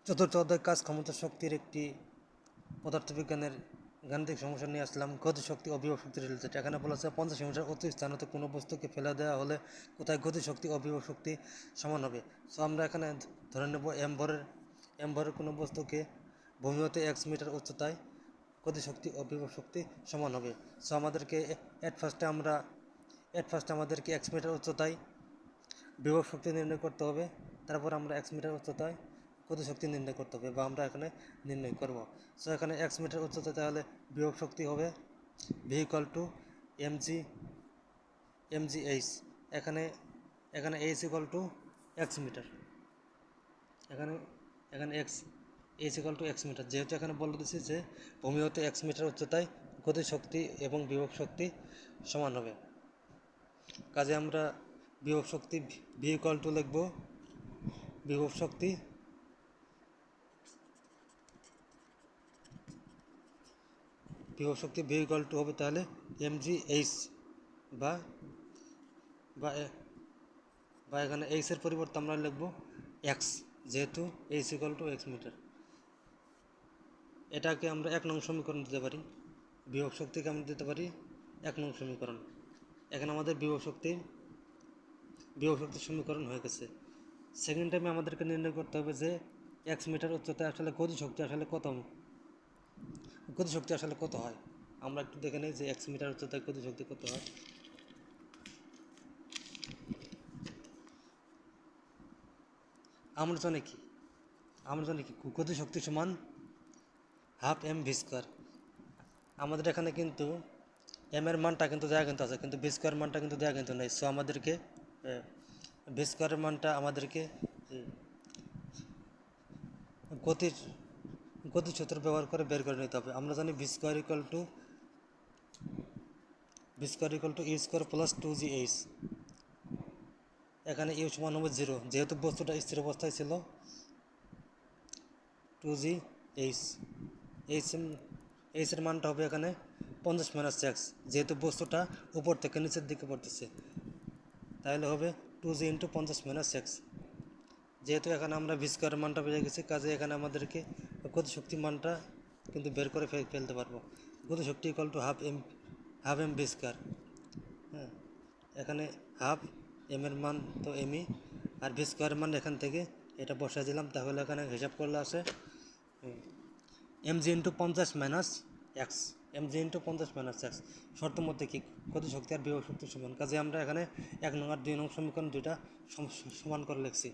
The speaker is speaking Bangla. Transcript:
চতুর্থ অধ্যায় কাজ ক্ষমতা শক্তির একটি পদার্থবিজ্ঞানের গাণিতিক সমস্যা নিয়ে আসলাম। গতিশক্তি ও বিভব শক্তি রিলেটেড। এখানে বলা আছে 50 মিটার অতি স্থান হতে কোনো বস্তুকে ফেলে দেওয়া হলে কোথায় গতিশক্তি ও বিভব শক্তি সমান হবে। সো আমরা এখানে ধরে নেব এম ভরের কোনো বস্তুকে ভূমি হতে x মিটার উচ্চতায় গতিশক্তি ও বিভব শক্তি সমান হবে। সো আমাদেরকে এট ফার্স্টে আমাদেরকে x মিটার উচ্চতায় বিভব শক্তি নির্ণয় করতে হবে। তারপর আমরা x মিটার উচ্চতায় গতিশক্তি নির্ণয় করতে হবে, বা আমরা এখানে নির্ণয় করব। সো এখানে x মিটার উচ্চতায় তাহলে বিভব শক্তি হবে V equal to mg H. এখানে H equal to X meter, এখানে H equal to X meter. যেহেতু এখানে বলে দিচ্ছি যে ভূমি হতে x মিটার উচ্চতায় গতিশক্তি এবং বিভব শক্তি সমান হবে, কাজে আমরা বিভব শক্তি ভি ইকুয়াল টু লিখব বিভব শক্তি ভি ইকুয়াল টু হবে তাহলে mg এইচ, বা বা এখানে এইচের পরিবর্তে আমরা লিখব এক্স, যেহেতু H equal to X meter. এটাকে আমরা 1 নং সমীকরণ দিতে পারি, বিভব শক্তিকে আমরা দিতে পারি 1 নং সমীকরণ। এখানে আমাদের বিভব শক্তির সমীকরণ হয়ে গেছে। সেকেন্ড টাইমে আমাদেরকে নির্ণয় করতে হবে যে এক্স মিটার উচ্চতায় আসলে গতিশক্তি আসলে কত হয়। আমরা একটু দেখে নিই যে এক্স মিটার উচ্চতায় গতিশক্তি কত হয়। আমরা জানি কি গতিশক্তি সমান হাফ এম ভি স্কোয়ার। আমাদের এখানে কিন্তু এম এর মানটা কিন্তু দেওয়া কিন্তু আছে, কিন্তু ভি স্কোয়ার মানটা কিন্তু দেওয়া কিন্তু নেই। সো আমাদেরকে ভি স্কোয়ারের মানটা আমাদেরকে গতিসূত্র ব্যবহার করে বের করে নিতে হবে। আমরা জানি V square equal to U square plus 2gh। এখানে ইউ সমান হবে 0, যেহেতু বস্তুটা স্থির অবস্থায় ছিল। 2gh এর মানটা হবে এখানে 50 মাইনাস x, যেহেতু বস্তুটা উপর থেকে নিচের দিকে পড়তেছে, তাহলে হবে 2g ইন্টু 50 মাইনাস x। যেহেতু এখানে আমরা ভি স্কোয়ারের মানটা পেয়ে গেছি, কাজে এখানে আমাদেরকে গতিশক্তি মানটা কিন্তু বের করে ফেলতে পারবো। গতিশক্তি equal to half M V square. হ্যাঁ, এখানে হাফ এম এর মান তো এমই, আর ভি স্কোয়ারের মান এখান থেকে এটা বসাই দিলাম। তাহলে এখানে হিসাব করলে আসে mg ইন্টু 50 মাইনাস এক্স, শর্ত মধ্যে কি গতিশক্তি আর বিভব শক্তি সমান, কাজে আমরা এখানে 1 নং আর 2 নং সমীকরণ দুইটা সমান করে লিখছি।